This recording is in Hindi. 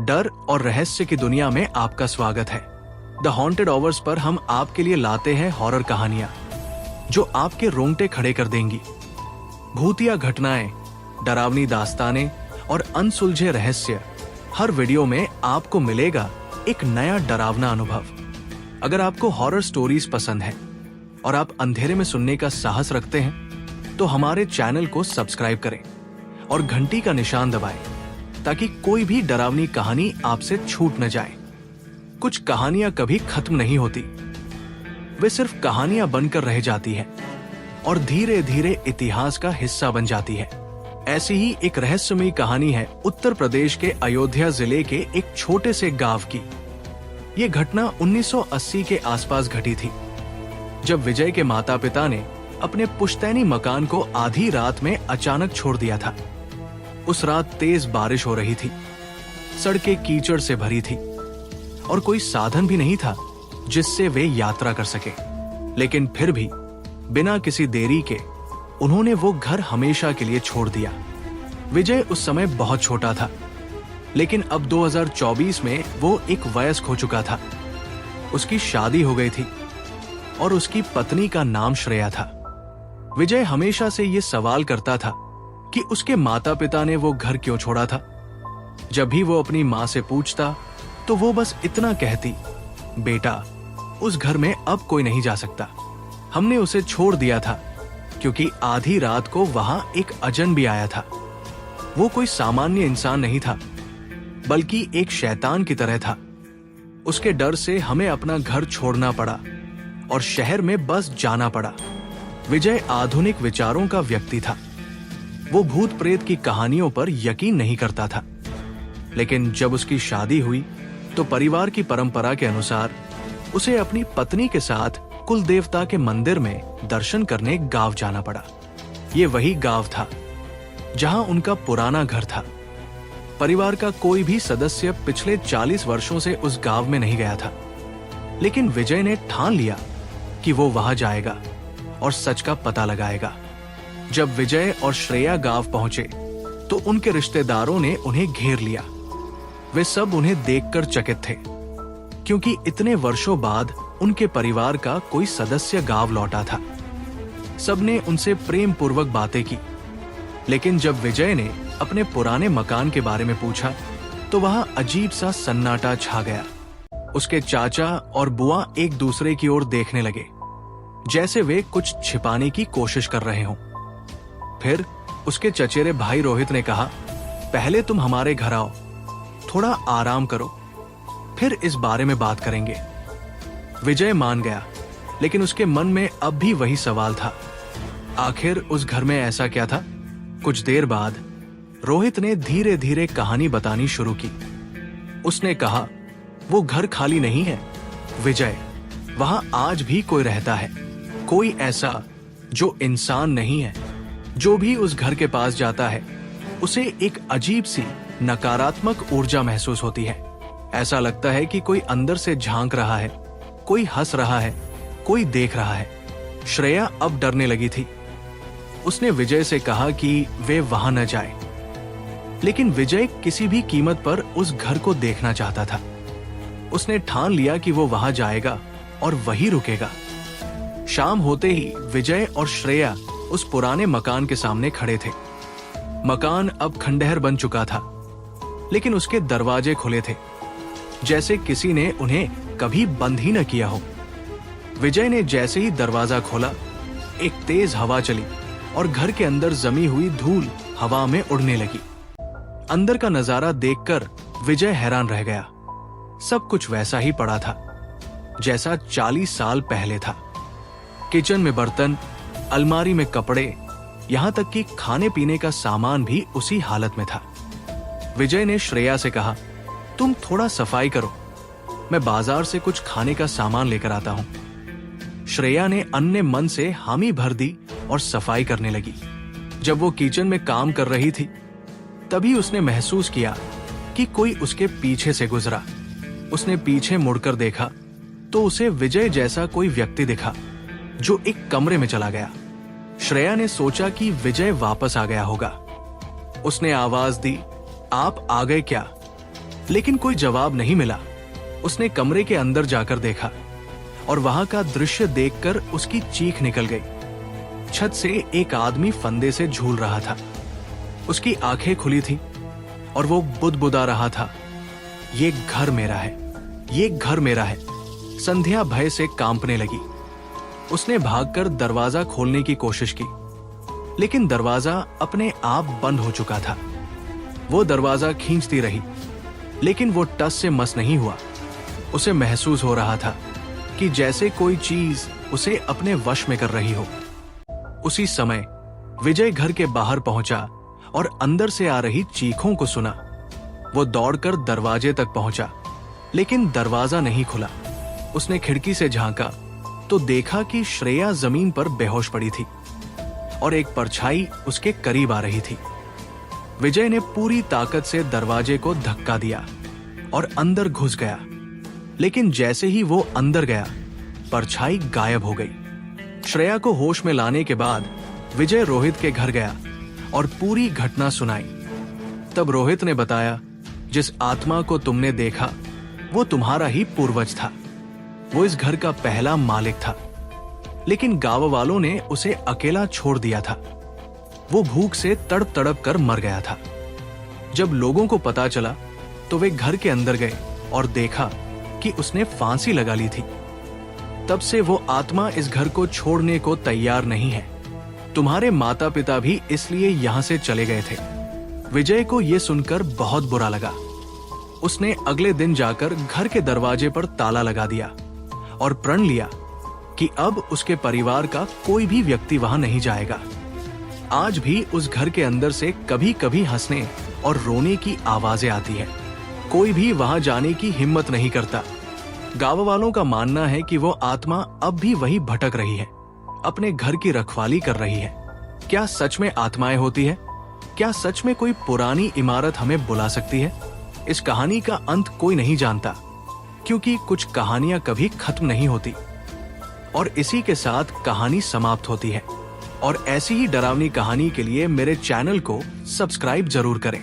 डर और रहस्य की दुनिया में आपका स्वागत है। द हॉन्टेड आवर्स पर हम आपके लिए लाते हैं हॉरर कहानियां जो आपके रोंगटे खड़े कर देंगी। भूतिया घटनाएं, डरावनी दास्तानें और अनसुलझे रहस्य, हर वीडियो में आपको मिलेगा एक नया डरावना अनुभव। अगर आपको हॉरर स्टोरीज पसंद है और आप अंधेरे में सुनने का साहस रखते हैं तो हमारे चैनल को सब्सक्राइब करें और घंटी का निशान दबाएं ताकि कोई भी डरावनी कहानी आपसे छूट न जाए। कुछ कहानियां कभी खत्म नहीं होती, वे सिर्फ कहानियां बनकर रह जाती हैं और धीरे धीरे इतिहास का हिस्सा बन जाती है। ऐसी ही एक रहस्यमयी कहानी है उत्तर प्रदेश के अयोध्या जिले के एक छोटे से गांव की। ये घटना 1980 के आसपास घटी थी, जब विजय के माता पिता ने अपने पुश्तैनी मकान को आधी रात में अचानक छोड़ दिया था। उस रात तेज बारिश हो रही थी, सड़कें कीचड़ से भरी थी और कोई साधन भी नहीं था जिससे वे यात्रा कर सके। लेकिन फिर भी बिना किसी देरी के उन्होंने वो घर हमेशा के लिए छोड़ दिया। विजय उस समय बहुत छोटा था, लेकिन अब 2024 में वो एक वयस्क हो चुका था। उसकी शादी हो गई थी और उसकी पत्नी का नाम श्रेया था। विजय हमेशा से ये सवाल करता था कि उसके माता पिता ने वो घर क्यों छोड़ा था। जब भी वो अपनी माँ से पूछता तो वो बस इतना कहती, बेटा, उस घर में अब कोई नहीं जा सकता। हमने उसे छोड़ दिया था क्योंकि आधी रात को वहां एक अजनबी आया था। वो कोई सामान्य इंसान नहीं था, बल्कि एक शैतान की तरह था। उसके डर से हमें अपना घर छोड़ना पड़ा और शहर में बस जाना पड़ा। विजय आधुनिक विचारों का व्यक्ति था। वो भूत प्रेत की कहानियों पर यकीन नहीं करता था। लेकिन जब उसकी शादी हुई तो परिवार की परंपरा के अनुसार उसे अपनी पत्नी के साथ कुल देवता के मंदिर में दर्शन करने गांव जाना पड़ा। ये वही गांव था जहां उनका पुराना घर था। परिवार का कोई भी सदस्य पिछले 40 वर्षों से उस गांव में नहीं गया था, लेकिन विजय ने ठान लिया कि वो वहां जाएगा और सच का पता लगाएगा। जब विजय और श्रेया गांव पहुंचे तो उनके रिश्तेदारों ने उन्हें घेर लिया। वे सब उन्हें देखकर चकित थे, क्योंकि इतने वर्षों बाद उनके परिवार का कोई सदस्य गांव लौटा था। सबने उनसे प्रेम पूर्वक बातें की, लेकिन जब विजय ने अपने पुराने मकान के बारे में पूछा तो वहां अजीब सा सन्नाटा छा गया। उसके चाचा और बुआ एक दूसरे की ओर देखने लगे, जैसे वे कुछ छिपाने की कोशिश कर रहे हों। फिर उसके चचेरे भाई रोहित ने कहा, पहले तुम हमारे घर आओ, थोड़ा आराम करो, फिर इस बारे में बात करेंगे। विजय मान गया, लेकिन उसके मन में अब भी वही सवाल था, आखिर उस घर में ऐसा क्या था। कुछ देर बाद रोहित ने धीरे धीरे कहानी बतानी शुरू की। उसने कहा, वो घर खाली नहीं है विजय, वहां आज भी कोई रहता है। कोई ऐसा जो इंसान नहीं है। जो भी उस घर के पास जाता है उसे एक अजीब सी नकारात्मक ऊर्जा महसूस होती है। ऐसा लगता है कि कोई अंदर से झांक रहा है, कोई हंस रहा है, कोई देख रहा है। श्रेया अब डरने लगी थी। उसने विजय से कहा कि वे वहां न जाए, लेकिन विजय किसी भी कीमत पर उस घर को देखना चाहता था। उसने ठान लिया कि वो वहां जाएगा और वहीं रुकेगा। शाम होते ही विजय और श्रेया उस पुराने मकान के सामने खड़े थे। मकान अब खंडहर बन चुका था, लेकिन उसके दरवाजे खुले थे, जैसे किसी ने उन्हें कभी बंद ही न किया हो। विजय ने जैसे ही दरवाजा खोला, एक तेज हवा चली और घर के अंदर जमी हुई धूल हवा में उड़ने लगी। अंदर का नजारा देखकर विजय हैरान रह गया। सब कुछ वैसा ही पड़ा था जैसा 40 साल पहले था। किचन में बर्तन, अलमारी में कपड़े, यहां तक कि खाने पीने का सामान भी उसी हालत में था। विजय ने श्रेया से कहा, तुम थोड़ा सफाई करो, मैं बाजार से कुछ खाने का सामान लेकर आता हूं। श्रेया ने अन्य मन से हामी भर दी और सफाई करने लगी। जब वो किचन में काम कर रही थी, तभी उसने महसूस किया कि कोई उसके पीछे से गुजरा। उसने पीछे मुड़कर देखा तो उसे विजय जैसा कोई व्यक्ति दिखा जो एक कमरे में चला गया। श्रेया ने सोचा कि विजय वापस आ गया होगा। उसने आवाज दी, आप आ गए क्या? लेकिन कोई जवाब नहीं मिला। उसने कमरे के अंदर जाकर देखा और वहां का दृश्य देखकर उसकी चीख निकल गई। छत से एक आदमी फंदे से झूल रहा था। उसकी आंखें खुली थी और वो बुदबुदा रहा था, ये घर मेरा है, ये घर मेरा है। संध्या भय से कांपने लगी। उसने भागकर दरवाजा खोलने की कोशिश की, लेकिन दरवाजा अपने आप बंद हो चुका था। वो दरवाजा खींचती रही, लेकिन वो टस से मस नहीं हुआ। उसे महसूस हो रहा था कि जैसे कोई चीज उसे अपने वश में कर रही हो। उसी समय विजय घर के बाहर पहुंचा और अंदर से आ रही चीखों को सुना। वो दौड़कर दरवाजे तक पहुंचा, लेकिन दरवाजा नहीं खुला। उसने खिड़की से झांका तो देखा कि श्रेया जमीन पर बेहोश पड़ी थी और एक परछाई उसके करीब आ रही थी। विजय ने पूरी ताकत से दरवाजे को धक्का दिया और अंदर घुस गया, लेकिन जैसे ही वो अंदर गया, परछाई गायब हो गई। श्रेया को होश में लाने के बाद विजय रोहित के घर गया और पूरी घटना सुनाई। तब रोहित ने बताया, जिस आत्मा को तुमने देखा वो तुम्हारा ही पूर्वज था। वो इस घर का पहला मालिक था, लेकिन गांव वालों ने उसे अकेला छोड़ दिया था। वो भूख से तड़प तड़प कर मर गया था। जब लोगों को पता चला तो वे घर के अंदर गए और देखा कि उसने फांसी लगा ली थी। तब से वो आत्मा इस घर को छोड़ने को तैयार नहीं है। तुम्हारे माता पिता भी इसलिए यहां से चले गए थे। विजय को यह सुनकर बहुत बुरा लगा। उसने अगले दिन जाकर घर के दरवाजे पर ताला लगा दिया और प्रण लिया कि अब उसके परिवार का कोई भी व्यक्ति वहां नहीं जाएगा। आज भी उस घर के अंदर से कभी कभी हंसने और रोने की आवाजें आती है। कोई भी वहां जाने की हिम्मत नहीं करता। गांव वालों का मानना है कि वो आत्मा अब भी वही भटक रही है, अपने घर की रखवाली कर रही है। क्या सच में आत्माएं होती है? क्या सच में कोई पुरानी इमारत हमें बुला सकती है? इस कहानी का अंत कोई नहीं जानता, क्योंकि कुछ कहानियां कभी खत्म नहीं होती और इसी के साथ कहानी समाप्त होती है। और ऐसी ही डरावनी कहानी के लिए मेरे चैनल को सब्सक्राइब जरूर करें।